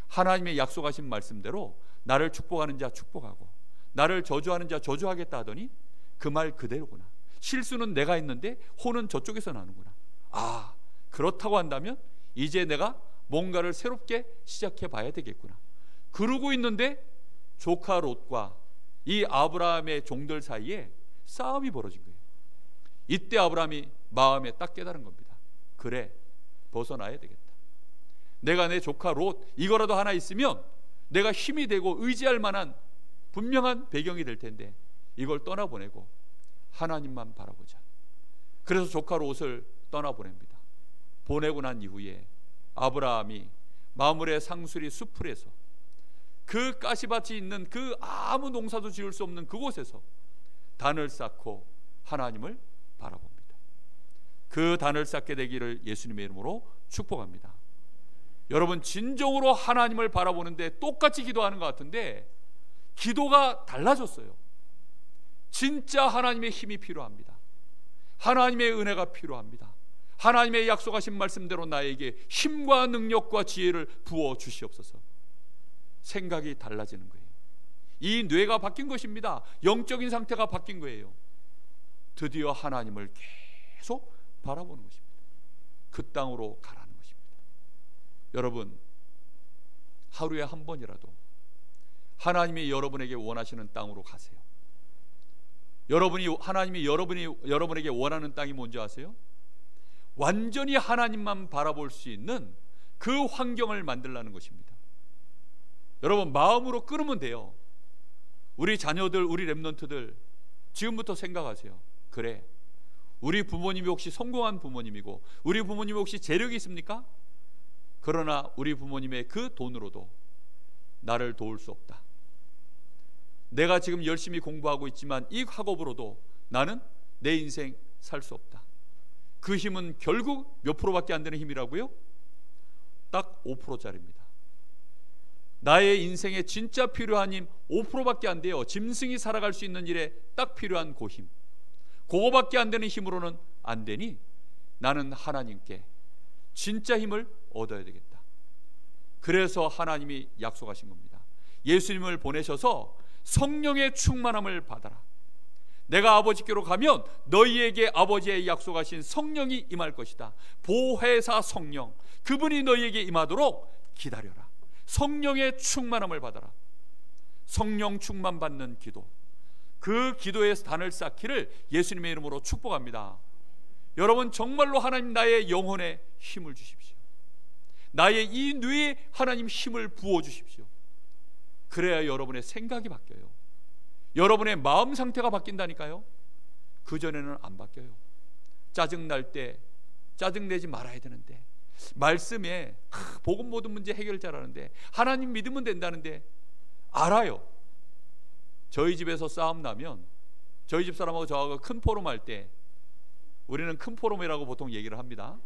하나님의 약속하신 말씀대로 나를 축복하는 자 축복하고 나를 저주하는 자 저주하겠다 하더니 그 말 그대로구나. 실수는 내가 했는데 혼은 저쪽에서 나는구나. 아, 그렇다고 한다면 이제 내가 뭔가를 새롭게 시작해 봐야 되겠구나. 그러고 있는데 조카 롯과 이 아브라함의 종들 사이에 싸움이 벌어진 거예요. 이때 아브라함이 마음에 딱 깨달은 겁니다. 그래, 벗어나야 되겠다. 내가 내 조카 롯 이거라도 하나 있으면 내가 힘이 되고 의지할 만한 분명한 배경이 될 텐데 이걸 떠나보내고 하나님만 바라보자. 그래서 조카 롯을 떠나보냅니다. 보내고 난 이후에 아브라함이 마므레 상수리 수풀에서 그 가시밭이 있는 그 아무 농사도 지을 수 없는 그곳에서 단을 쌓고 하나님을 바라봅니다. 그 단을 쌓게 되기를 예수님의 이름으로 축복합니다. 여러분, 진정으로 하나님을 바라보는데 똑같이 기도하는 것 같은데 기도가 달라졌어요. 진짜 하나님의 힘이 필요합니다. 하나님의 은혜가 필요합니다. 하나님의 약속하신 말씀대로 나에게 힘과 능력과 지혜를 부어 주시옵소서. 생각이 달라지는 거예요. 이 뇌가 바뀐 것입니다. 영적인 상태가 바뀐 거예요. 드디어 하나님을 계속 바라보는 것입니다. 그 땅으로 가라는 것입니다. 여러분, 하루에 한 번이라도 하나님이 여러분에게 원하시는 땅으로 가세요. 하나님이 여러분에게 원하는 땅이 뭔지 아세요? 완전히 하나님만 바라볼 수 있는 그 환경을 만들라는 것입니다. 여러분, 마음으로 끊으면 돼요. 우리 자녀들, 우리 렘넌트들 지금부터 생각하세요. 그래, 우리 부모님이 혹시 성공한 부모님이고 우리 부모님이 혹시 재력이 있습니까? 그러나 우리 부모님의 그 돈으로도 나를 도울 수 없다. 내가 지금 열심히 공부하고 있지만 이 학업으로도 나는 내 인생 살 수 없다. 그 힘은 결국 몇 프로밖에 안 되는 힘이라고요? 딱 5%짜리입니다. 나의 인생에 진짜 필요한 힘 5%밖에 안 돼요. 짐승이 살아갈 수 있는 일에 딱 필요한 그 힘, 그거밖에 안 되는 힘으로는 안 되니 나는 하나님께 진짜 힘을 얻어야 되겠다. 그래서 하나님이 약속하신 겁니다. 예수님을 보내셔서 성령의 충만함을 받아라. 내가 아버지께로 가면 너희에게 아버지의 약속하신 성령이 임할 것이다. 보혜사 성령, 그분이 너희에게 임하도록 기다려라. 성령의 충만함을 받아라. 성령 충만 받는 기도, 그 기도의 단을 쌓기를 예수님의 이름으로 축복합니다. 여러분, 정말로 하나님 나의 영혼에 힘을 주십시오. 나의 이 뇌에 하나님 힘을 부어 주십시오. 그래야 여러분의 생각이 바뀌어요. 여러분의 마음 상태가 바뀐다니까요. 그전에는 안 바뀌어요. 짜증날 때 짜증내지 말아야 되는데, 말씀에 복음 모든 문제 해결 잘하는데, 하나님 믿으면 된다는데 알아요. 저희 집에서 싸움 나면 저희 집 사람하고 저하고 큰 포럼할 때, 우리는 큰 포럼이라고 보통 얘기를 합니다.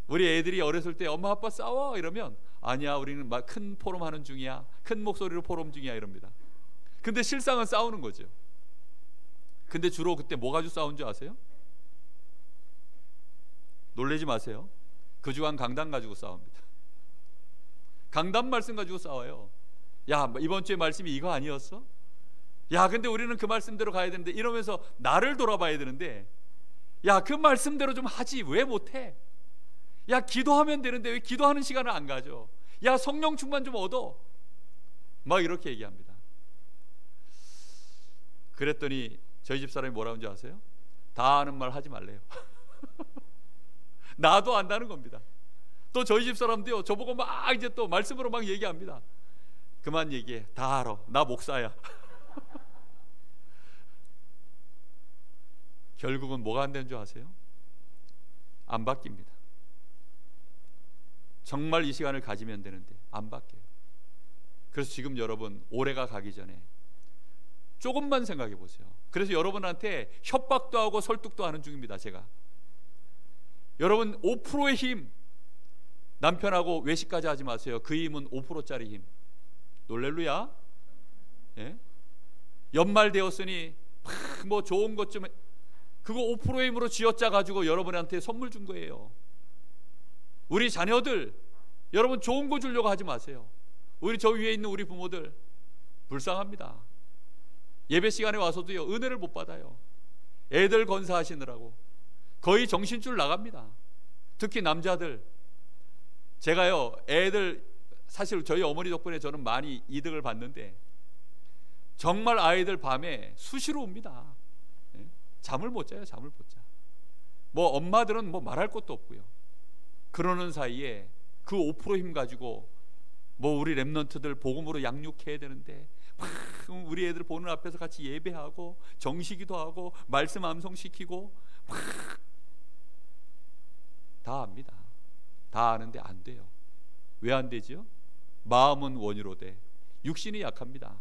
우리 애들이 어렸을 때 엄마 아빠 싸워 이러면 아니야, 우리는 막 큰 포럼 하는 중이야, 큰 목소리로 포럼 중이야 이럽니다. 근데 실상은 싸우는 거죠. 근데 주로 그때 뭐 가지고 싸운 줄 아세요? 놀라지 마세요. 그 주간 강단 가지고 싸웁니다. 강단 말씀 가지고 싸워요. 야, 이번 주에 말씀이 이거 아니었어? 야, 근데 우리는 그 말씀대로 가야 되는데, 이러면서 나를 돌아봐야 되는데, 야, 그 말씀대로 좀 하지 왜 못해? 야, 기도하면 되는데 왜 기도하는 시간을 안 가져? 야, 성령 충만 좀 얻어. 막 이렇게 얘기합니다. 그랬더니 저희 집 사람이 뭐라고 하는지 아세요? 다 아는 말 하지 말래요. 나도 안다는 겁니다. 또 저희 집 사람도요, 저보고 막 이제 또 말씀으로 막 얘기합니다. 그만 얘기해, 다 알아, 나 목사야. 결국은 뭐가 안 되는 줄 아세요? 안 바뀝니다. 정말 이 시간을 가지면 되는데 안 바뀌어요. 그래서 지금 여러분, 올해가 가기 전에 조금만 생각해 보세요. 그래서 여러분한테 협박도 하고 설득도 하는 중입니다. 제가 여러분, 5%의 힘, 남편하고 외식까지 하지 마세요. 그 힘은 5%짜리 힘. 놀렐루야. 예? 연말 되었으니 뭐 좋은 것 좀, 그거 5%의 힘으로 쥐어짜 가지고 여러분한테 선물 준 거예요. 우리 자녀들, 여러분 좋은 거 주려고 하지 마세요. 우리 저 위에 있는 우리 부모들 불쌍합니다. 예배 시간에 와서도요, 은혜를 못 받아요. 애들 건사하시느라고 거의 정신줄 나갑니다. 특히 남자들. 제가요, 애들, 사실 저희 어머니 덕분에 저는 많이 이득을 봤는데, 정말 아이들 밤에 수시로 옵니다. 잠을 못 자요. 잠을 못 자. 뭐 엄마들은 뭐 말할 것도 없고요. 그러는 사이에 그 5% 힘 가지고 뭐 우리 렘넌트들 복음으로 양육해야 되는데 막 우리 애들 보는 앞에서 같이 예배하고 정시기도 하고 말씀 암송시키고 막 다 압니다. 다 아는데 안 돼요. 왜 안 되지요? 마음은 원이로 돼 육신이 약합니다.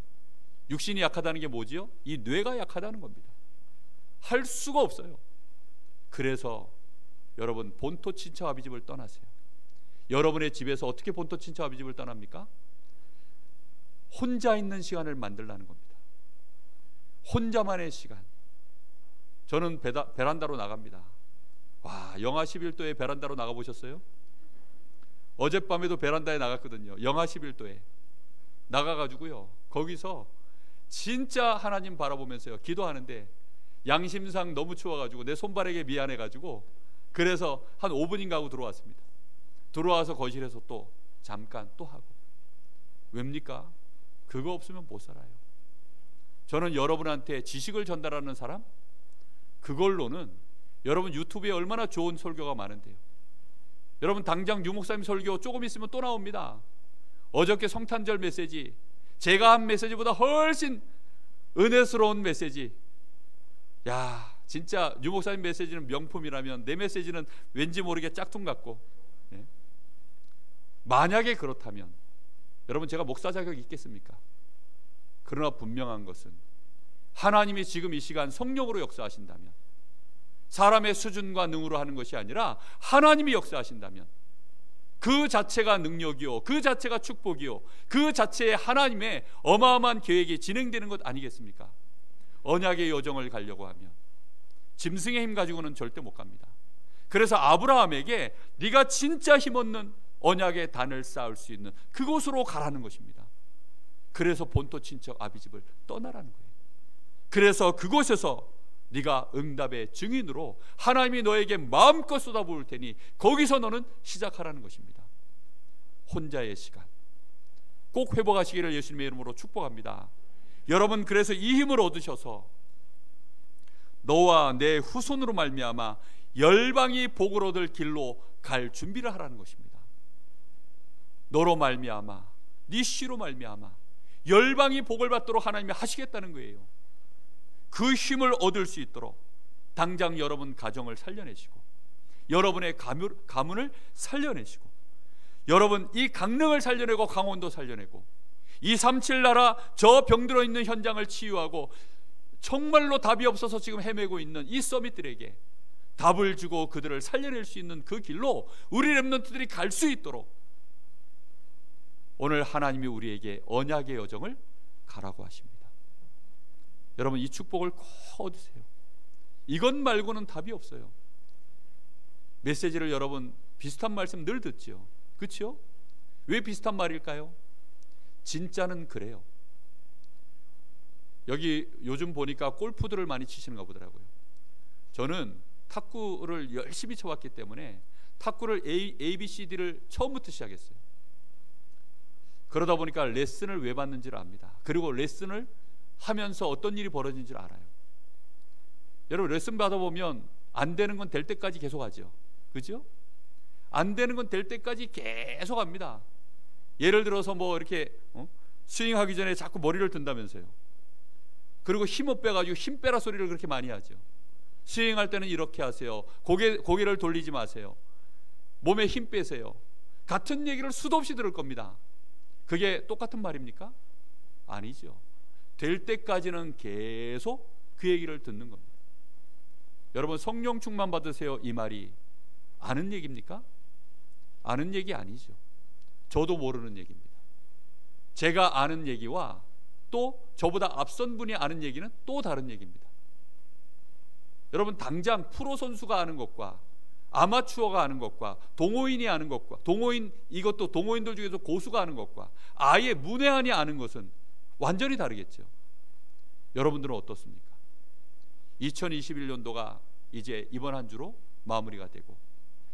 육신이 약하다는 게 뭐지요? 이 뇌가 약하다는 겁니다. 할 수가 없어요. 그래서 여러분 본토 친척 아비집을 떠나세요. 여러분의 집에서 어떻게 본토 친척 아비집을 떠납니까? 혼자 있는 시간을 만들라는 겁니다. 혼자만의 시간. 저는 베란다로 나갑니다. 와, 영하 11도에 베란다로 나가보셨어요? 어젯밤에도 베란다에 나갔거든요. 영하 11도에 나가가지고요, 거기서 진짜 하나님 바라보면서요 기도하는데, 양심상 너무 추워가지고 내 손바닥에 미안해가지고 그래서 한 5분인가 하고 들어왔습니다. 들어와서 거실에서 또 잠깐 또 하고. 왜입니까? 그거 없으면 못 살아요. 저는 여러분한테 지식을 전달하는 사람, 그걸로는 여러분 유튜브에 얼마나 좋은 설교가 많은데요. 여러분 당장 유 목사님 설교 조금 있으면 또 나옵니다. 어저께 성탄절 메시지, 제가 한 메시지보다 훨씬 은혜스러운 메시지. 야, 진짜 유 목사님 메시지는 명품이라면 내 메시지는 왠지 모르게 짝퉁 같고. 예? 만약에 그렇다면 여러분 제가 목사 자격이 있겠습니까? 그러나 분명한 것은 하나님이 지금 이 시간 성령으로 역사하신다면, 사람의 수준과 능으로 하는 것이 아니라 하나님이 역사하신다면 그 자체가 능력이요, 그 자체가 축복이요, 그 자체의 하나님의 어마어마한 계획이 진행되는 것 아니겠습니까? 언약의 여정을 가려고 하면 짐승의 힘 가지고는 절대 못 갑니다. 그래서 아브라함에게 네가 진짜 힘없는 언약의 단을 쌓을 수 있는 그곳으로 가라는 것입니다. 그래서 본토 친척 아비집을 떠나라는 거예요. 그래서 그곳에서 네가 응답의 증인으로 하나님이 너에게 마음껏 쏟아부을 테니 거기서 너는 시작하라는 것입니다. 혼자의 시간 꼭 회복하시기를 예수님의 이름으로 축복합니다. 여러분, 그래서 이 힘을 얻으셔서 너와 내 후손으로 말미암아 열방이 복을 얻을 길로 갈 준비를 하라는 것입니다. 너로 말미암아, 네 씨로 말미암아 열방이 복을 받도록 하나님이 하시겠다는 거예요. 그 힘을 얻을 수 있도록 당장 여러분 가정을 살려내시고, 여러분의 가문을 살려내시고, 여러분 이 강릉을 살려내고 강원도 살려내고, 237 나라 저 병들어 있는 현장을 치유하고 정말로 답이 없어서 지금 헤매고 있는 이 서밋들에게 답을 주고 그들을 살려낼 수 있는 그 길로 우리 렘넌트들이 갈 수 있도록 오늘 하나님이 우리에게 언약의 여정을 가라고 하십니다. 여러분 이 축복을 꼭 얻으세요. 이것 말고는 답이 없어요. 메시지를 여러분 비슷한 말씀 늘 듣지요. 그렇죠? 왜 비슷한 말일까요? 진짜는 그래요. 여기 요즘 보니까 골프들을 많이 치시는가 보더라고요. 저는 탁구를 열심히 쳐왔기 때문에 탁구를 ABCD를 처음부터 시작했어요. 그러다 보니까 레슨을 왜 받는지를 압니다. 그리고 레슨을 하면서 어떤 일이 벌어진 줄 알아요. 여러분 레슨 받아보면 안 되는 건 될 때까지 계속 하죠. 그죠? 안 되는 건 될 때까지 계속 합니다. 예를 들어서 뭐 이렇게 스윙하기 전에 자꾸 머리를 든다면서요. 그리고 힘을 빼가지고 힘 빼라 소리를 그렇게 많이 하죠. 스윙할 때는 이렇게 하세요. 고개를 돌리지 마세요. 몸에 힘 빼세요. 같은 얘기를 수도 없이 들을 겁니다. 그게 똑같은 말입니까? 아니죠. 될 때까지는 계속 그 얘기를 듣는 겁니다. 여러분 성령 충만 받으세요, 이 말이 아는 얘기입니까? 아는 얘기 아니죠. 저도 모르는 얘기입니다. 제가 아는 얘기와 또 저보다 앞선 분이 아는 얘기는 또 다른 얘기입니다. 여러분 당장 프로 선수가 아는 것과 아마추어가 아는 것과 동호인이 아는 것과 이것도 동호인들 중에서 고수가 아는 것과 아예 문외한이 아는 것은 완전히 다르겠죠. 여러분들은 어떻습니까? 2021년도가 이제 이번 한 주로 마무리가 되고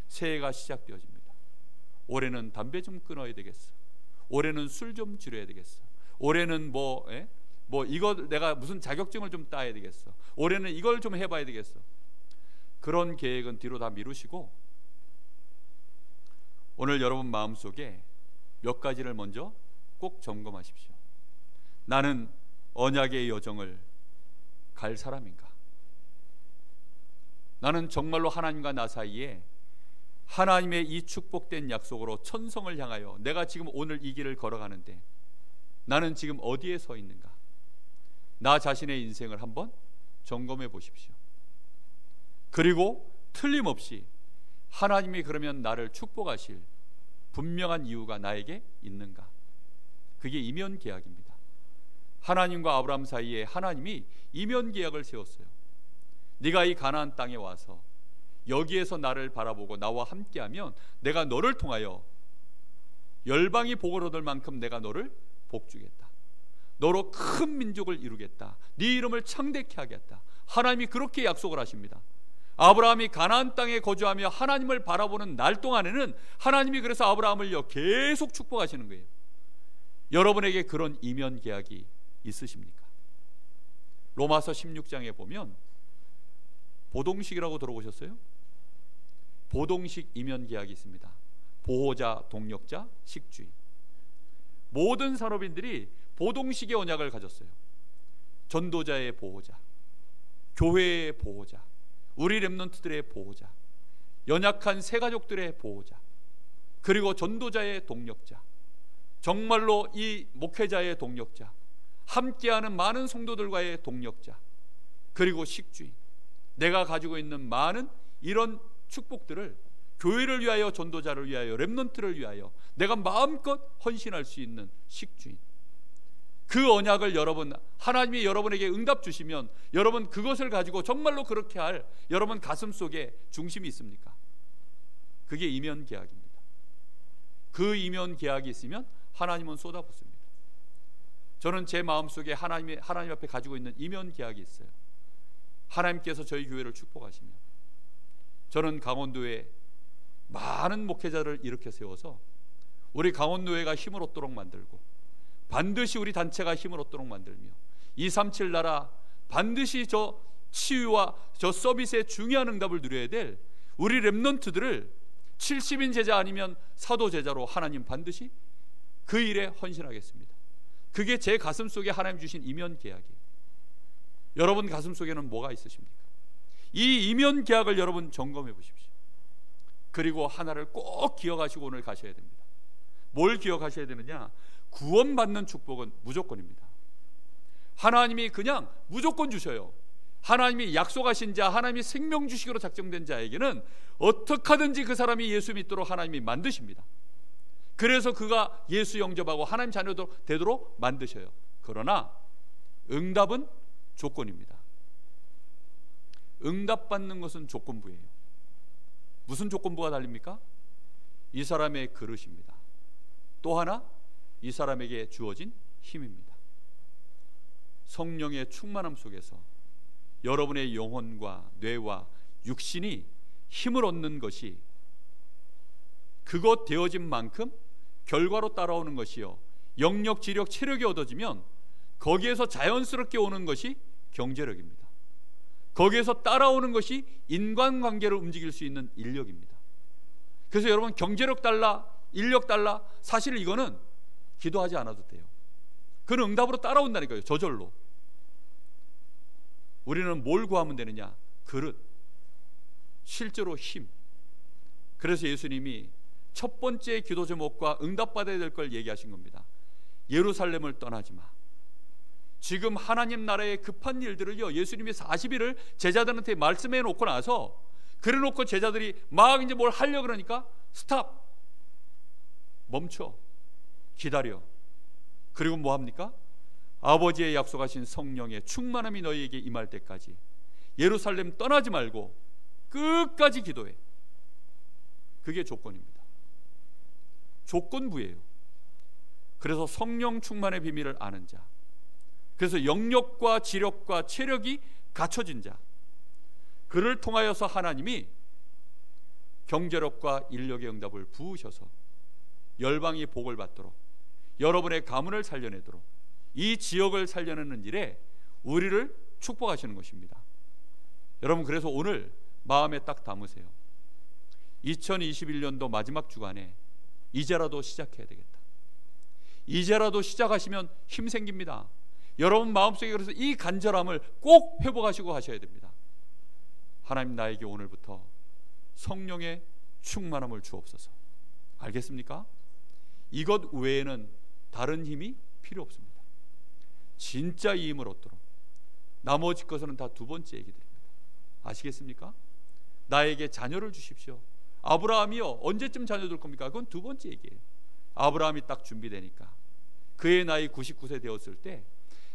새해가 시작되어집니다. 올해는 담배 좀 끊어야 되겠어. 올해는 술 좀 줄여야 되겠어. 올해는 이거 내가 무슨 자격증을 좀 따야 되겠어. 올해는 이걸 좀 해봐야 되겠어. 그런 계획은 뒤로 다 미루시고 오늘 여러분 마음속에 몇 가지를 먼저 꼭 점검하십시오. 나는 언약의 여정을 갈 사람인가? 나는 정말로 하나님과 나 사이에 하나님의 이 축복된 약속으로 천성을 향하여 내가 지금 오늘 이 길을 걸어가는데 나는 지금 어디에 서 있는가? 나 자신의 인생을 한번 점검해 보십시오. 그리고 틀림없이 하나님이 그러면 나를 축복하실 분명한 이유가 나에게 있는가? 그게 이면 계약입니다. 하나님과 아브라함 사이에 하나님이 이면 계약을 세웠어요. 네가 이 가나안 땅에 와서 여기에서 나를 바라보고 나와 함께하면 내가 너를 통하여 열방이 복을 얻을 만큼 내가 너를 복주겠다. 너로 큰 민족을 이루겠다. 네 이름을 창대케 하겠다. 하나님이 그렇게 약속을 하십니다. 아브라함이 가나안 땅에 거주하며 하나님을 바라보는 날 동안에는 하나님이 그래서 아브라함을요 계속 축복하시는 거예요. 여러분에게 그런 이면 계약이 있으십니까? 로마서 16장에 보면 보동식이라고 들어보셨어요? 보동식 이면 계약이 있습니다. 보호자, 동력자, 식주인. 모든 산업인들이 보동식의 언약을 가졌어요. 전도자의 보호자, 교회의 보호자, 우리 렘넌트들의 보호자, 연약한 새가족들의 보호자, 그리고 전도자의 동력자, 정말로 이 목회자의 동력자, 함께하는 많은 성도들과의 동력자, 그리고 식주인. 내가 가지고 있는 많은 이런 축복들을 교회를 위하여, 전도자를 위하여, 렘넌트를 위하여 내가 마음껏 헌신할 수 있는 식주인. 그 언약을 여러분, 하나님이 여러분에게 응답 주시면 여러분 그것을 가지고 정말로 그렇게 할 여러분 가슴 속에 중심이 있습니까? 그게 이면 계약입니다. 그 이면 계약이 있으면 하나님은 쏟아붓습니다. 저는 제 마음속에 하나님 앞에 가지고 있는 이면 계약이 있어요. 하나님께서 저희 교회를 축복하시면 저는 강원도에 많은 목회자를 일으켜 세워서 우리 강원도회가 힘을 얻도록 만들고, 반드시 우리 단체가 힘을 얻도록 만들며, 237 나라 반드시 저 치유와 저 서비스의 중요한 응답을 누려야 될 우리 렘넌트들을 70인 제자 아니면 사도 제자로 하나님 반드시 그 일에 헌신하겠습니다. 그게 제 가슴 속에 하나님 주신 이면 계약이에요. 여러분 가슴 속에는 뭐가 있으십니까? 이 이면 계약을 여러분 점검해 보십시오. 그리고 하나를 꼭 기억하시고 오늘 가셔야 됩니다. 뭘 기억하셔야 되느냐? 구원받는 축복은 무조건입니다. 하나님이 그냥 무조건 주셔요. 하나님이 약속하신 자, 하나님이 생명 주시기로 작정된 자에게는 어떻게 하든지 그 사람이 예수 믿도록 하나님이 만드십니다. 그래서 그가 예수 영접하고 하나님 자녀도 되도록 만드셔요. 그러나 응답은 조건입니다. 응답받는 것은 조건부예요. 무슨 조건부가 달립니까? 이 사람의 그릇입니다. 또 하나, 이 사람에게 주어진 힘입니다. 성령의 충만함 속에서 여러분의 영혼과 뇌와 육신이 힘을 얻는 것이 그것 되어진 만큼 결과로 따라오는 것이요, 영력, 지력, 체력이 얻어지면 거기에서 자연스럽게 오는 것이 경제력입니다. 거기에서 따라오는 것이 인간관계를 움직일 수 있는 인력입니다. 그래서 여러분 경제력 달라, 인력 달라, 사실 이거는 기도하지 않아도 돼요. 그는 응답으로 따라온다니까요. 저절로. 우리는 뭘 구하면 되느냐? 그릇, 실제로 힘. 그래서 예수님이 첫 번째 기도 제목과 응답받아야 될 걸 얘기하신 겁니다. 예루살렘을 떠나지 마. 지금 하나님 나라의 급한 일들을요, 예수님이 40일을 제자들한테 말씀해 놓고 나서, 그래 놓고 제자들이 막 이제 뭘 하려고 그러니까 스탑, 멈춰, 기다려. 그리고 뭐 합니까? 아버지의 약속하신 성령의 충만함이 너희에게 임할 때까지 예루살렘 떠나지 말고 끝까지 기도해. 그게 조건입니다. 조건부예요. 그래서 성령 충만의 비밀을 아는 자, 그래서 영력과 지력과 체력이 갖춰진 자, 그를 통하여서 하나님이 경제력과 인력의 응답을 부으셔서 열방이 복을 받도록, 여러분의 가문을 살려내도록, 이 지역을 살려내는 일에 우리를 축복하시는 것입니다. 여러분, 그래서 오늘 마음에 딱 담으세요. 2021년도 마지막 주간에 이제라도 시작해야 되겠다. 이제라도 시작하시면 힘 생깁니다. 여러분 마음속에 그래서 이 간절함을 꼭 회복하시고 하셔야 됩니다. 하나님, 나에게 오늘부터 성령의 충만함을 주옵소서. 알겠습니까? 이것 외에는 다른 힘이 필요 없습니다. 진짜 이 힘을 얻도록 나머지 것은 다 두 번째 얘기들입니다. 아시겠습니까? 나에게 자녀를 주십시오. 아브라함이요, 언제쯤 자녀 줄 겁니까? 그건 두 번째 얘기예요. 아브라함이 딱 준비되니까 그의 나이 99세 되었을 때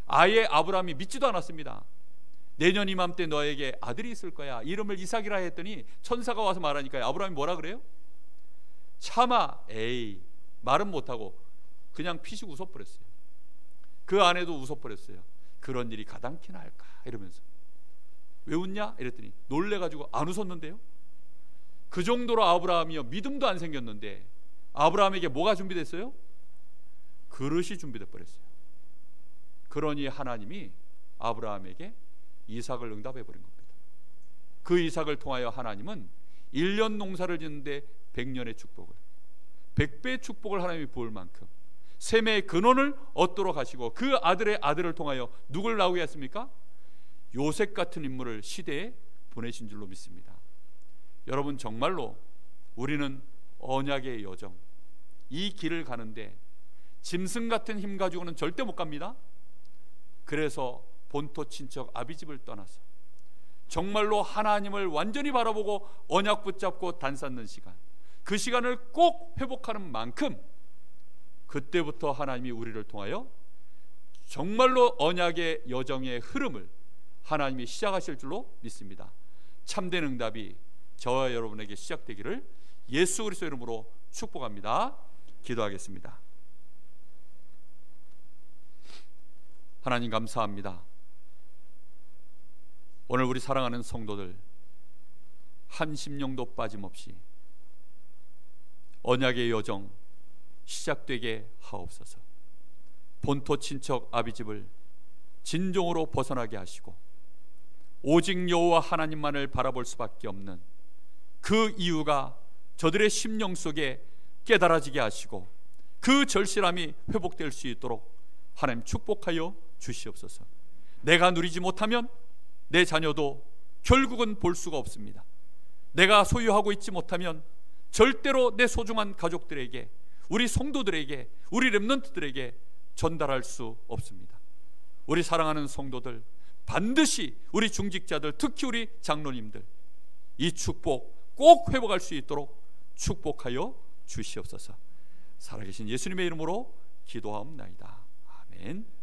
아예 아브라함이 믿지도 않았습니다. 내년 이맘때 너에게 아들이 있을 거야, 이름을 이삭이라 했더니 천사가 와서 말하니까 아브라함이 뭐라 그래요? 차마 에이 말은 못하고 그냥 피식 웃어버렸어요. 그 아내도 웃어버렸어요. 그런 일이 가당키나 할까 이러면서. 왜 웃냐? 이랬더니 놀래가지고 안 웃었는데요. 그 정도로 아브라함이요, 믿음도 안 생겼는데 아브라함에게 뭐가 준비됐어요? 그릇이 준비돼 버렸어요. 그러니 하나님이 아브라함에게 이삭을 응답해 버린 겁니다. 그 이삭을 통하여 하나님은 1년 농사를 짓는데 100년의 축복을, 100배의 축복을 하나님이 부을 만큼 셈의 근원을 얻도록 하시고, 그 아들의 아들을 통하여 누굴 나오게 했습니까? 요셉 같은 인물을 시대에 보내신 줄로 믿습니다. 여러분, 정말로 우리는 언약의 여정, 이 길을 가는데 짐승 같은 힘 가지고는 절대 못 갑니다. 그래서 본토 친척 아비집을 떠나서 정말로 하나님을 완전히 바라보고 언약 붙잡고 단쌓는 시간, 그 시간을 꼭 회복하는 만큼 그때부터 하나님이 우리를 통하여 정말로 언약의 여정의 흐름을 하나님이 시작하실 줄로 믿습니다. 참된 응답이 저와 여러분에게 시작되기를 예수 그리스도 이름으로 축복합니다. 기도하겠습니다. 하나님, 감사합니다. 오늘 우리 사랑하는 성도들 한 심령도 빠짐없이 언약의 여정 시작되게 하옵소서. 본토 친척 아비집을 진정으로 벗어나게 하시고 오직 여호와 하나님만을 바라볼 수밖에 없는 그 이유가 저들의 심령 속에 깨달아지게 하시고 그 절실함이 회복될 수 있도록 하나님 축복하여 주시옵소서. 내가 누리지 못하면 내 자녀도 결국은 볼 수가 없습니다. 내가 소유하고 있지 못하면 절대로 내 소중한 가족들에게, 우리 성도들에게, 우리 렘넌트들에게 전달할 수 없습니다. 우리 사랑하는 성도들, 반드시 우리 중직자들, 특히 우리 장로님들, 이 축복 꼭 회복할 수 있도록 축복하여 주시옵소서. 살아계신 예수님의 이름으로 기도하옵나이다. 아멘.